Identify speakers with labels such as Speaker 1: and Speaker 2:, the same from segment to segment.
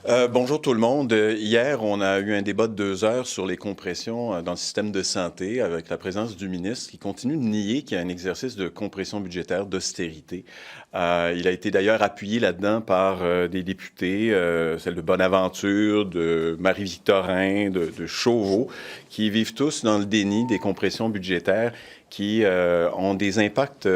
Speaker 1: Bonjour tout le monde. Hier, on a eu un débat de 2 heures sur les compressions dans le système de santé avec la présence du ministre qui continue de nier qu'il y a un exercice de compression budgétaire d'austérité. Il a été d'ailleurs appuyé là-dedans par des députés, celle de Bonaventure, de Marie-Victorin, de Chauveau, qui vivent tous dans le déni des compressions budgétaires qui ont des impacts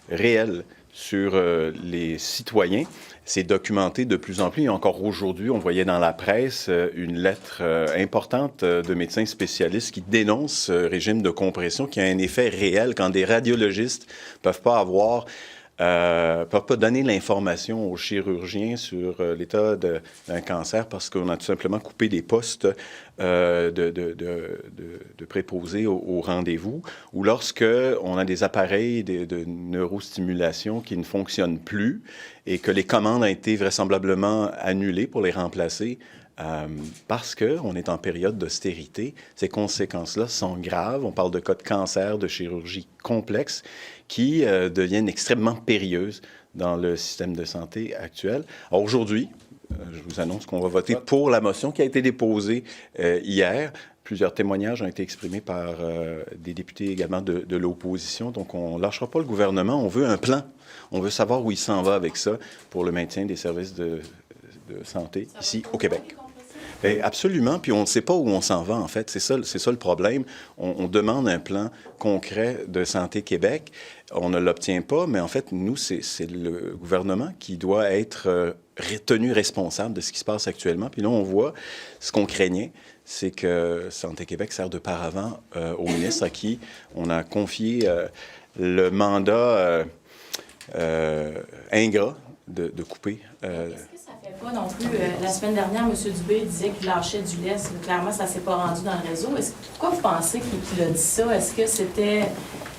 Speaker 1: réels sur les citoyens. C'est documenté de plus en plus. Et encore aujourd'hui, on voyait dans la presse une lettre importante de médecins spécialistes qui dénoncent ce régime de compression qui a un effet réel quand des radiologistes peuvent pas donner l'information aux chirurgiens sur l'état d'un cancer parce qu'on a tout simplement coupé des postes de préposés au rendez-vous, ou lorsque on a des appareils de neurostimulation qui ne fonctionnent plus et que les commandes ont été vraisemblablement annulées pour les remplacer parce qu'on est en période d'austérité. Ces conséquences-là sont graves. On parle de cas de cancer, de chirurgie complexe qui deviennent extrêmement périlleuses dans le système de santé actuel. Alors aujourd'hui, je vous annonce qu'on va voter pour la motion qui a été déposée hier. Plusieurs témoignages ont été exprimés par des députés également de l'opposition. Donc, on ne lâchera pas le gouvernement. On veut un plan. On veut savoir où il s'en va avec ça pour le maintien des services de santé ici au Québec. Bien, absolument, puis on ne sait pas où on s'en va, en fait. C'est ça le problème. On demande un plan concret de Santé Québec. On ne l'obtient pas, mais en fait, nous, c'est le gouvernement qui doit être tenu responsable de ce qui se passe actuellement. Puis là, on voit ce qu'on craignait, c'est que Santé Québec sert de paravent au ministre à qui on a confié le mandat ingrat de couper.
Speaker 2: Pas non plus. La semaine dernière, M. Dubé disait qu'il lâchait du lest. Clairement, ça ne s'est pas rendu dans le réseau. Pourquoi vous pensez qu'il a dit ça? Est-ce que c'était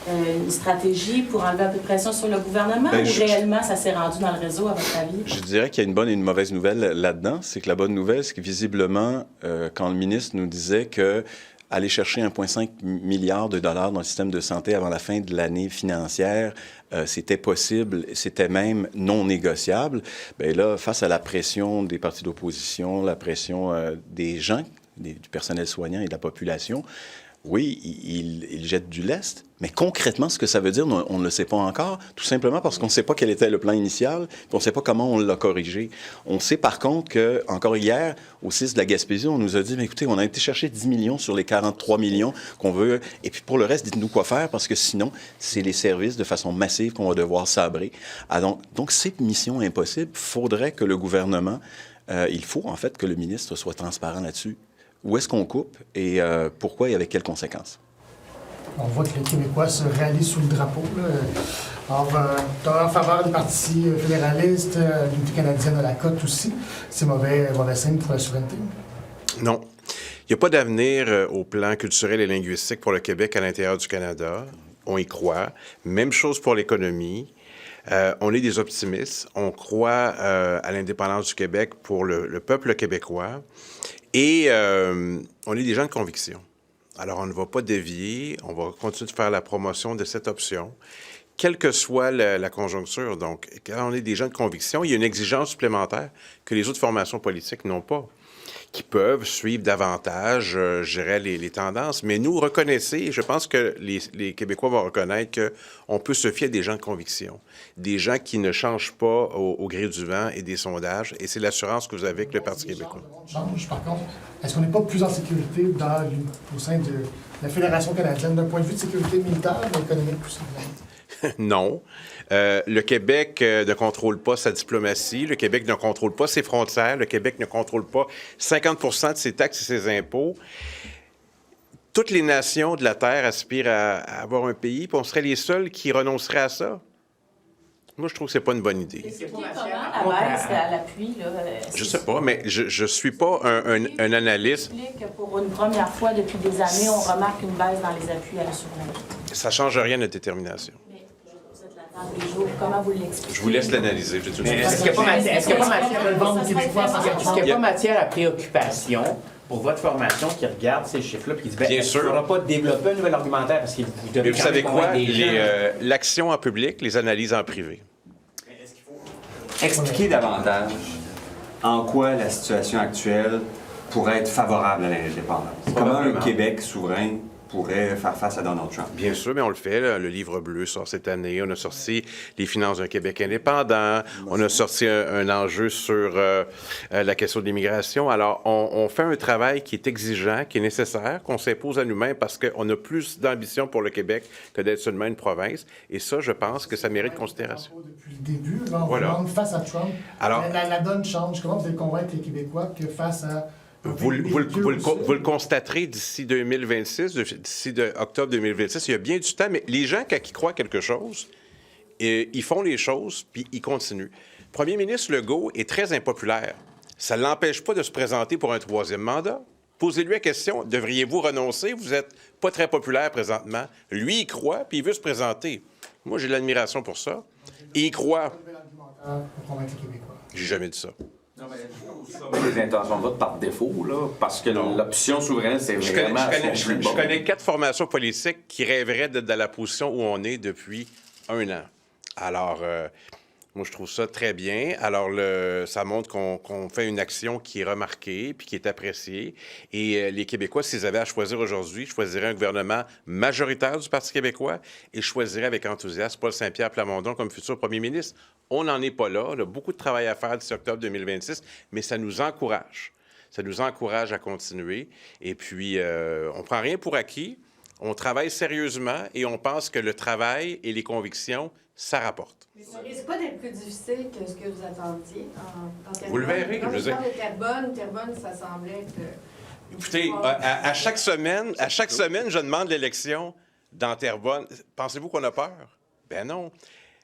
Speaker 2: une stratégie pour enlever un peu de pression sur le gouvernement ou réellement ça s'est rendu dans le réseau, à votre avis?
Speaker 1: Je dirais qu'il y a une bonne et une mauvaise nouvelle là-dedans. C'est que la bonne nouvelle, c'est que visiblement, quand le ministre nous disait que aller chercher 1,5 milliard de dollars dans le système de santé avant la fin de l'année financière, c'était possible, c'était même non négociable. Bien là, face à la pression des partis d'opposition, la pression des gens, du personnel soignant et de la population, oui, il jette du lest, mais concrètement, ce que ça veut dire, on ne le sait pas encore, tout simplement parce qu'on ne sait pas quel était le plan initial, puis on ne sait pas comment on l'a corrigé. On sait par contre que, encore hier, au CIS de la Gaspésie, on nous a dit, mais écoutez, on a été chercher 10 millions sur les 43 millions qu'on veut, et puis pour le reste, dites-nous quoi faire, parce que sinon, c'est les services de façon massive qu'on va devoir sabrer. Donc c'est mission impossible. Il faudrait que le gouvernement, il faut en fait que le ministre soit transparent là-dessus. Où est-ce qu'on coupe et pourquoi et avec quelles conséquences?
Speaker 3: On voit que les Québécois se rallient sous le drapeau. En faveur des partis fédéralistes, l'unité canadienne de la côte aussi. C'est mauvais signe pour la souveraineté.
Speaker 4: Non. Il n'y a pas d'avenir au plan culturel et linguistique pour le Québec à l'intérieur du Canada. On y croit. Même chose pour l'économie. On est des optimistes. On croit à l'indépendance du Québec pour le peuple québécois. Et on est des gens de conviction. Alors, on ne va pas dévier. On va continuer de faire la promotion de cette option, quelle que soit la conjoncture. Donc, quand on est des gens de conviction, il y a une exigence supplémentaire que les autres formations politiques n'ont pas, qui peuvent suivre davantage, je dirais, les tendances. Mais nous, reconnaissez, je pense que les Québécois vont reconnaître qu'on peut se fier à des gens de conviction, des gens qui ne changent pas au gré du vent et des sondages. Et c'est l'assurance que vous avez avec le Parti québécois.
Speaker 3: Change, par contre. Est-ce qu'on n'est pas plus en sécurité au sein de la Fédération canadienne, d'un point de vue de sécurité militaire ou économique aussi?
Speaker 4: Non. Le Québec ne contrôle pas sa diplomatie. Le Québec ne contrôle pas ses frontières. Le Québec ne contrôle pas 50 % de ses taxes et ses impôts. Toutes les nations de la Terre aspirent à avoir un pays, puis on serait les seuls qui renonceraient à ça. Moi, je trouve que c'est pas une bonne idée.
Speaker 2: C'est comment la baisse à l'appui?
Speaker 4: Je sais pas, mais je suis pas un analyste.
Speaker 2: Pour une première fois depuis des années, on remarque une baisse dans les appuis à la souveraineté. Ça
Speaker 4: ne change rien à notre détermination.
Speaker 2: Comment vous l'expliquez?
Speaker 4: Je vous laisse l'analyser.
Speaker 5: Est-ce qu'il n'y a pas matière à préoccupation pour votre formation qui regarde ces chiffres-là et qui dit
Speaker 4: bien sûr.
Speaker 5: On ne va pas développer un nouvel argumentaire parce que vous devez.
Speaker 4: Mais vous savez quoi? L'action en public, les analyses en privé.
Speaker 6: Expliquer davantage. en quoi la situation actuelle pourrait être favorable à l'indépendance? Comment un Québec souverain pourrait faire face à Donald Trump?
Speaker 4: Bien sûr, mais on le fait. Là. Le livre bleu sort cette année. On a sorti les finances d'un Québec indépendant. On a sorti un enjeu sur la question de l'immigration. Alors, on fait un travail qui est exigeant, qui est nécessaire, qu'on s'impose à nous-mêmes parce qu'on a plus d'ambition pour le Québec que d'être seulement une province. Et ça, je pense que ça mérite considération.
Speaker 3: Depuis le début, on
Speaker 4: Voilà.
Speaker 3: demande face à Trump.
Speaker 4: Alors-
Speaker 3: la donne change. Comment vous allez convaincre les Québécois que face à...
Speaker 4: Vous le constaterez d'ici 2026, d'ici octobre 2026. Il y a bien du temps, mais les gens, quand ils croient quelque chose, ils font les choses, puis ils continuent. Le premier ministre Legault est très impopulaire. Ça ne l'empêche pas de se présenter pour un troisième mandat. Posez-lui la question, devriez-vous renoncer? Vous n'êtes pas très populaire présentement. Lui, il croit, puis il veut se présenter. Moi, j'ai de l'admiration pour ça. Et il croit.
Speaker 3: Pour convaincre les Québécois.
Speaker 4: J'ai jamais dit ça.
Speaker 7: Les intentions de vote par défaut, là, parce que l'option souveraine, c'est vraiment...
Speaker 4: Je connais 4 formations politiques qui rêveraient d'être dans la position où on est depuis 1 an. Alors, moi, je trouve ça très bien. Alors, ça montre qu'on fait une action qui est remarquée puis qui est appréciée. Et les Québécois, s'ils avaient à choisir aujourd'hui, choisiraient un gouvernement majoritaire du Parti québécois et choisiraient avec enthousiasme Paul Saint-Pierre Plamondon comme futur premier ministre. On n'en est pas là. On a beaucoup de travail à faire d'ici octobre 2026, mais ça nous encourage. Ça nous encourage à continuer. Et puis, on ne prend rien pour acquis. On travaille sérieusement et on pense que le travail et les convictions, ça rapporte.
Speaker 8: Mais ça risque pas d'être plus difficile que ce que vous attendiez en Terrebonne.
Speaker 4: Vous le verrez,
Speaker 8: Quand
Speaker 4: je veux
Speaker 8: je
Speaker 4: dire.
Speaker 8: parle de Terrebonne, ça semblait être...
Speaker 4: Écoutez, à chaque semaine, je demande l'élection dans Terrebonne. Pensez-vous qu'on a peur? Ben non.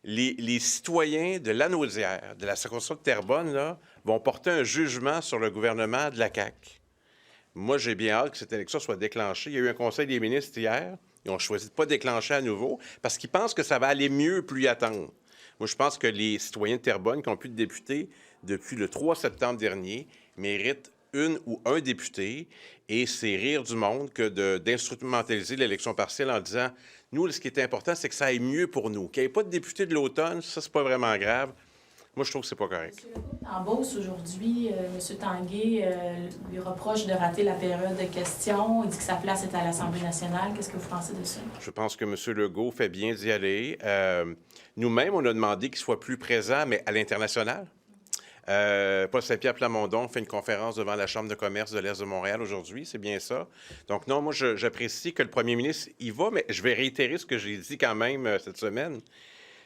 Speaker 4: Les citoyens de Lanaudière, de la circonscription de Terrebonne, là, vont porter un jugement sur le gouvernement de la CAQ. Moi, j'ai bien hâte que cette élection soit déclenchée. Il y a eu un conseil des ministres hier. Ils ont choisi de ne pas déclencher à nouveau parce qu'ils pensent que ça va aller mieux plus y attendre. Moi, je pense que les citoyens de Terrebonne qui ont plus de députés depuis le 3 septembre dernier méritent une ou un député et c'est rire du monde que d'instrumentaliser l'élection partielle en disant « Nous, ce qui est important, c'est que ça aille mieux pour nous. Qu'il n'y ait pas de député de l'automne, ça, c'est pas vraiment grave. » Moi, je trouve que c'est pas correct.
Speaker 2: M. Legault est en Beauce aujourd'hui. M. Tanguay lui reproche de rater la période de questions. Il dit que sa place est à l'Assemblée nationale. Qu'est-ce que vous pensez de ça?
Speaker 4: Je pense que M. Legault fait bien d'y aller. Nous-mêmes, on a demandé qu'il soit plus présent, mais à l'international. Paul Saint-Pierre Plamondon fait une conférence devant la Chambre de commerce de l'Est de Montréal aujourd'hui, c'est bien ça. Donc non, moi, j'apprécie que le premier ministre y va, mais je vais réitérer ce que j'ai dit quand même cette semaine.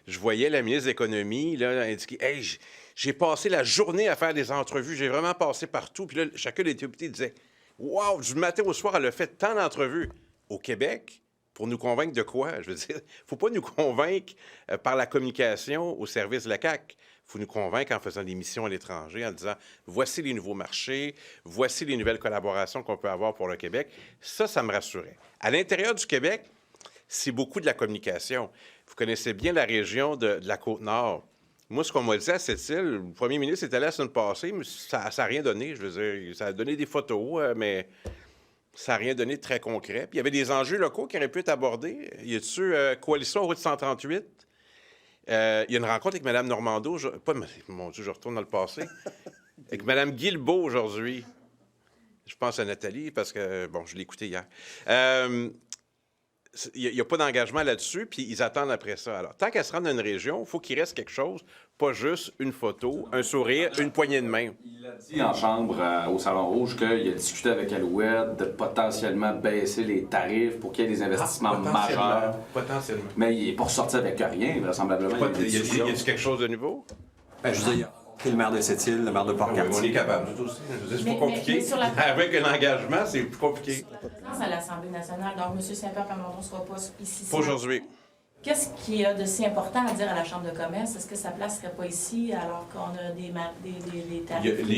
Speaker 4: Je voyais la ministre de l'Économie là, indiquer « Hey, j'ai passé la journée à faire des entrevues, j'ai vraiment passé partout. » Puis là, chacun des députés disait « Wow, du matin au soir, elle a fait tant d'entrevues. » Au Québec, pour nous convaincre de quoi? Je veux dire, il ne faut pas nous convaincre par la communication au service de la CAQ. Il faut nous convaincre en faisant des missions à l'étranger, en disant « Voici les nouveaux marchés, voici les nouvelles collaborations qu'on peut avoir pour le Québec. » Ça me rassurait. À l'intérieur du Québec, c'est beaucoup de la communication. Vous connaissez bien la région de la Côte-Nord. Moi, ce qu'on m'a dit à cette île, le premier ministre est allé la semaine passée, mais ça n'a rien donné. Je veux dire, ça a donné des photos, mais ça n'a rien donné de très concret. Puis il y avait des enjeux locaux qui auraient pu être abordés. Y a-tu Coalition Route 138? Il y a une rencontre avec Mme Normando. Mon Dieu, je retourne dans le passé. Avec Mme Guilbeault aujourd'hui. Je pense à Nathalie parce que, bon, je l'ai écouté hier. Il n'y a pas d'engagement là-dessus, puis ils attendent après ça. Alors, tant qu'elle se rend dans une région, il faut qu'il reste quelque chose, pas juste une photo, un sourire, une poignée de main.
Speaker 7: Il a dit en chambre au Salon Rouge qu'il a discuté avec Alouette de potentiellement baisser les tarifs pour qu'il y ait des investissements majeurs.
Speaker 4: Potentiellement.
Speaker 7: Mais il n'est pas ressorti avec rien, vraisemblablement.
Speaker 4: Y a-t-il quelque chose de nouveau?
Speaker 6: Ben, je veux dire, il y a le maire de Sept-Îles, le maire de Port-Cartier.
Speaker 4: On est capable, nous aussi. C'est
Speaker 2: Mais-
Speaker 4: pas compliqué.
Speaker 2: mais sur la-
Speaker 4: Avec un engagement, c'est plus compliqué.
Speaker 2: La présence à l'Assemblée nationale, donc M. Saint-Pierre Plamondon ne sera pas ici.
Speaker 4: Pas aujourd'hui.
Speaker 2: Qu'est-ce qu'il y a de si important à dire à la Chambre de commerce? Est-ce que sa place ne serait pas ici alors qu'on a des tarifs?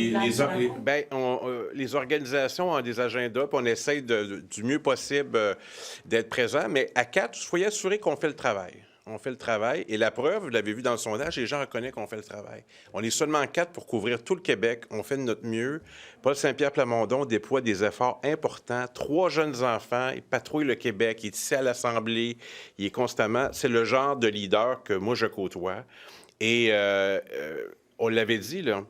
Speaker 4: Les organisations ont des agendas, puis on essaie du mieux possible d'être présent, mais à 4, soyez assurés qu'on fait le travail. On fait le travail. Et la preuve, vous l'avez vu dans le sondage, les gens reconnaissent qu'on fait le travail. On est seulement 4 pour couvrir tout le Québec. On fait de notre mieux. Paul Saint-Pierre Plamondon déploie des efforts importants. 3 jeunes enfants. Il patrouille le Québec. Il est ici à l'Assemblée. Il est constamment... C'est le genre de leader que moi, je côtoie. Et on l'avait dit, là,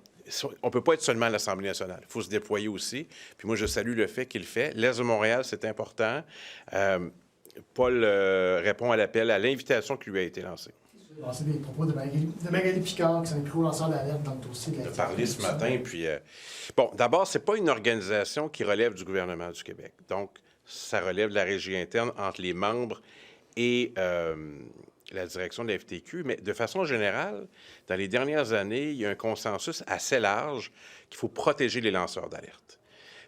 Speaker 4: on ne peut pas être seulement à l'Assemblée nationale. Il faut se déployer aussi. Puis moi, je salue le fait qu'il le fait. L'Est de Montréal, c'est important. Paul répond à l'appel, à l'invitation qui lui a été lancée.
Speaker 3: C'est des propos de Magali Picard, qui est un plus gros lanceur d'alerte dans le dossier de la...
Speaker 4: On a parlé ce matin, puis... Bon, d'abord, c'est pas une organisation qui relève du gouvernement du Québec. Donc, ça relève de la régie interne entre les membres et la direction de la FTQ. Mais de façon générale, dans les dernières années, il y a un consensus assez large qu'il faut protéger les lanceurs d'alerte.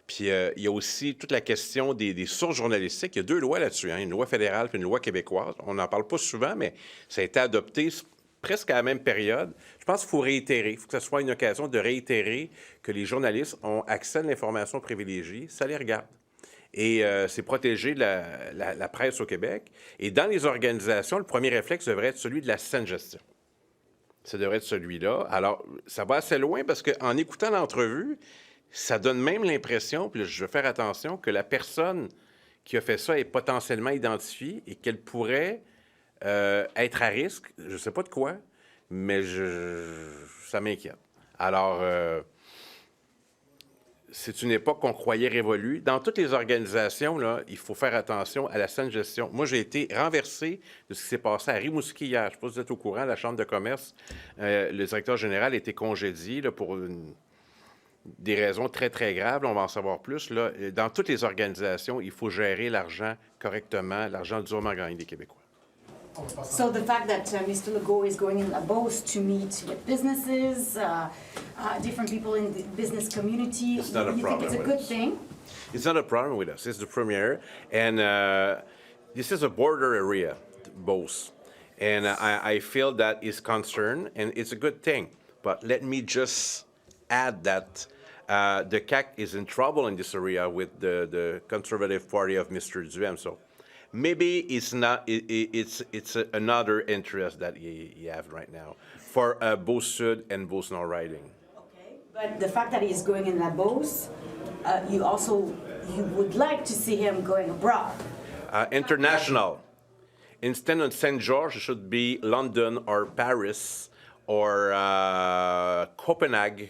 Speaker 4: Puis il y a aussi toute la question des sources journalistiques. Il y a 2 lois là-dessus, hein, une loi fédérale et une loi québécoise. On n'en parle pas souvent, mais ça a été adopté presque à la même période. Je pense qu'il faut réitérer. Il faut que ce soit une occasion de réitérer que les journalistes ont accès à l'information privilégiée. Ça les regarde. Et c'est protéger la presse au Québec. Et dans les organisations, le premier réflexe devrait être celui de la saine gestion. Ça devrait être celui-là. Alors, ça va assez loin parce qu'en écoutant l'entrevue, ça donne même l'impression, puis là, je veux faire attention, que la personne qui a fait ça est potentiellement identifiée et qu'elle pourrait être à risque, je ne sais pas de quoi, mais ça m'inquiète. Alors, c'est une époque qu'on croyait révolue. Dans toutes les organisations, là, il faut faire attention à la saine gestion. Moi, j'ai été renversé de ce qui s'est passé à Rimouski hier. Je ne sais pas si vous êtes au courant, la Chambre de commerce, le directeur général a été congédié là, pour des raisons très, très graves. Là, on va en savoir plus. Là. Dans toutes les organisations, il faut gérer l'argent correctement, l'argent durement gagné des Québécois.
Speaker 9: So the fact that Mr. Legault is going in Labos to meet with businesses, different people in the business community,
Speaker 4: It's not a
Speaker 9: you think
Speaker 4: problem
Speaker 9: it's a
Speaker 4: with
Speaker 9: good
Speaker 4: us.
Speaker 9: thing?
Speaker 4: It's not a problem with us. It's the premier. And this is a border area, both. And I feel that is concerned, and it's a good thing. But let me just add that the CAQ is in trouble in this area with the Conservative Party of Mr. Duhem. So maybe it's not. It's another interest that you have right now for both Sud and both Nord riding.
Speaker 9: Okay. But the fact that he's going in Labos, you would like to see him going abroad.
Speaker 4: International. Instead of St. George, it should be London or Paris or Copenhagen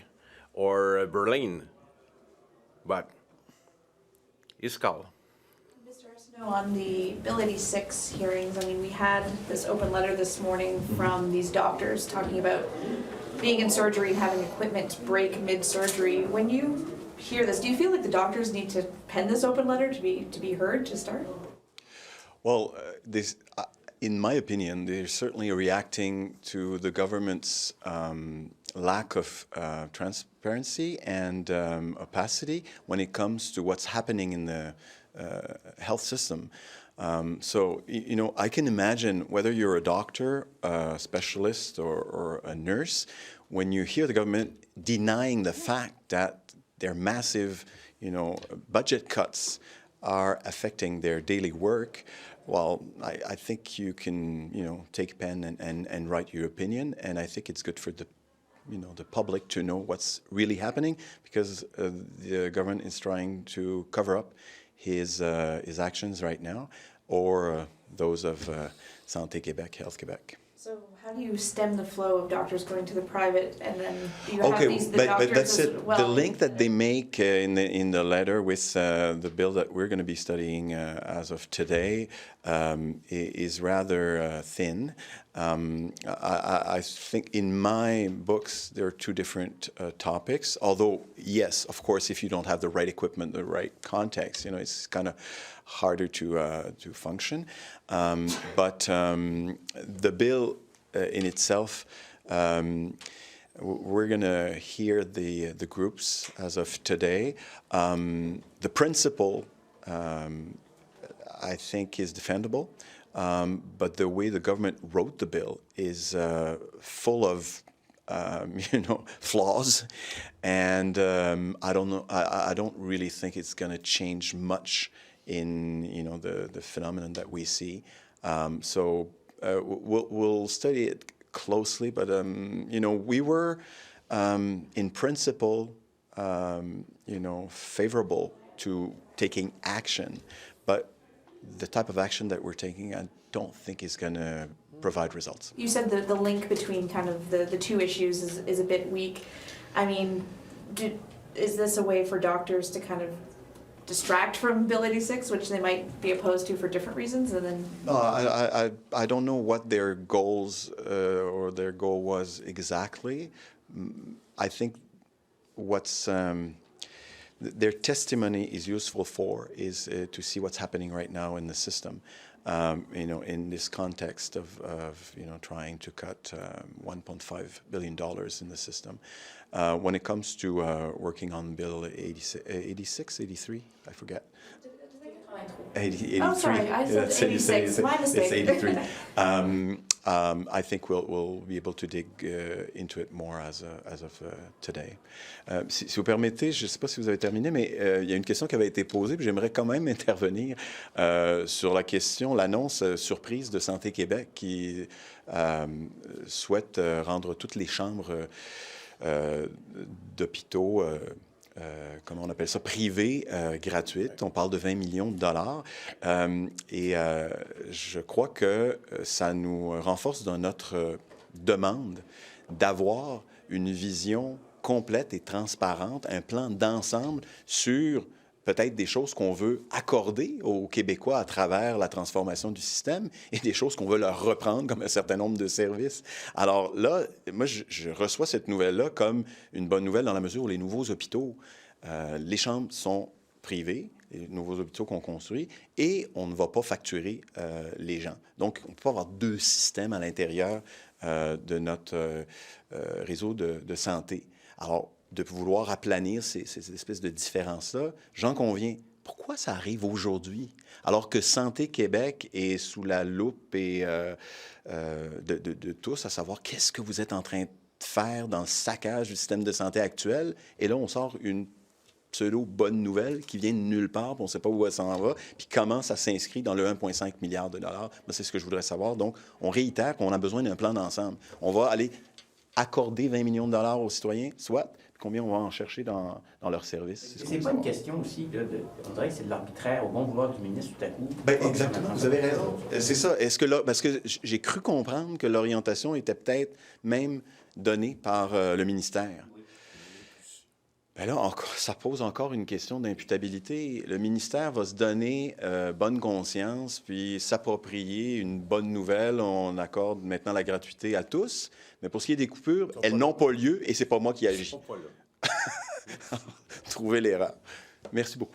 Speaker 4: or Berlin. But it's called.
Speaker 10: Mr. Arsenault, on the Bill 86 hearings, I mean, we had this open letter this morning from these doctors talking about being in surgery, having equipment break mid-surgery. When you hear this, do you feel like the doctors need to pen this open letter to be heard to start?
Speaker 1: Well, in my opinion, they're certainly reacting to the government's lack of transparency and opacity when it comes to what's happening in the health system. So, I can imagine whether you're a doctor, a specialist, or a nurse, when you hear the government denying the fact that their massive, budget cuts are affecting their daily work. Well, I think you can, take pen and write your opinion, and I think it's good for the public to know what's really happening, because the government is trying to cover up his actions right now, or those of Santé Québec, Health Québec.
Speaker 10: So how do you stem the flow of doctors going to the private, and then you have
Speaker 1: Okay,
Speaker 10: the
Speaker 1: but
Speaker 10: doctors
Speaker 1: that's
Speaker 10: as
Speaker 1: it.
Speaker 10: well?
Speaker 1: The link that they make in the letter with the bill that we're going to be studying as of today is rather thin. I think in my books there are 2 different topics. Although, yes, of course, if you don't have the right equipment, the right context, it's kind of harder to function. But the bill in itself, we're going to hear the groups as of today. The principle, I think, is defendable, but the way the government wrote the bill is full of flaws, and I don't know. I don't really think it's going to change much in the phenomenon that we see. So we'll study it closely, but we were in principle favorable to taking action, but the type of action that we're taking, I don't think is going to provide results.
Speaker 10: You said the link between kind of the 2 issues is a bit weak. I mean, is this a way for doctors to kind of distract from Bill 86, which they might be opposed to for different reasons, and then?
Speaker 1: I don't know what their goals or their goal was exactly. I think what's their testimony is useful for is to see what's happening right now in the system. In this context of trying to cut $1.5 billion in the system. When it comes to working on Bill 86, 83, I forget. 83.
Speaker 10: Oh, sorry, I said 86, my mistake.
Speaker 1: It's 83. I think we'll be able to dig into it more as of today. Si vous permettez, je ne sais pas si vous avez terminé, mais il y a une question qui avait été posée, puis j'aimerais quand même intervenir sur la question, l'annonce surprise de Santé Québec qui souhaite rendre toutes les chambres d'hôpitaux comment on appelle ça, privée, gratuite. On parle de 20 millions de dollars. Je crois que ça nous renforce dans notre demande d'avoir une vision complète et transparente, un plan d'ensemble sur peut-être des choses qu'on veut accorder aux Québécois à travers la transformation du système et des choses qu'on veut leur reprendre comme un certain nombre de services. Alors là, moi, je reçois cette nouvelle-là comme une bonne nouvelle dans la mesure où les nouveaux hôpitaux, les chambres sont privées, les nouveaux hôpitaux qu'on construit, et on ne va pas facturer les gens. Donc, on ne peut pas avoir deux systèmes à l'intérieur de notre réseau de santé. Alors, de vouloir aplanir ces espèces de différences-là, j'en conviens. Pourquoi ça arrive aujourd'hui, alors que Santé Québec est sous la loupe et, de tous, à savoir qu'est-ce que vous êtes en train de faire dans le saccage du système de santé actuel? Et là, on sort une pseudo-bonne nouvelle qui vient de nulle part, puis on ne sait pas où elle s'en va, puis comment ça s'inscrit dans le 1,5 milliard de dollars. Moi, c'est ce que je voudrais savoir. Donc, on réitère qu'on a besoin d'un plan d'ensemble. On va aller accorder 20 millions de dollars aux citoyens, soit, combien on va en chercher dans leurs services.
Speaker 5: C'est pas une question aussi, on dirait que c'est de l'arbitraire au bon vouloir du ministre tout à coup.
Speaker 1: Bien, exactement, vous avez raison. C'est ça. Est-ce que là, parce que j'ai cru comprendre que l'orientation était peut-être même donnée par le ministère. Bien là, ça pose encore une question d'imputabilité. Le ministère va se donner bonne conscience, puis s'approprier une bonne nouvelle. On accorde maintenant la gratuité à tous. Mais pour ce qui est des coupures, elles n'ont pas lieu et c'est pas moi qui agis. Trouvez l'erreur. Merci beaucoup.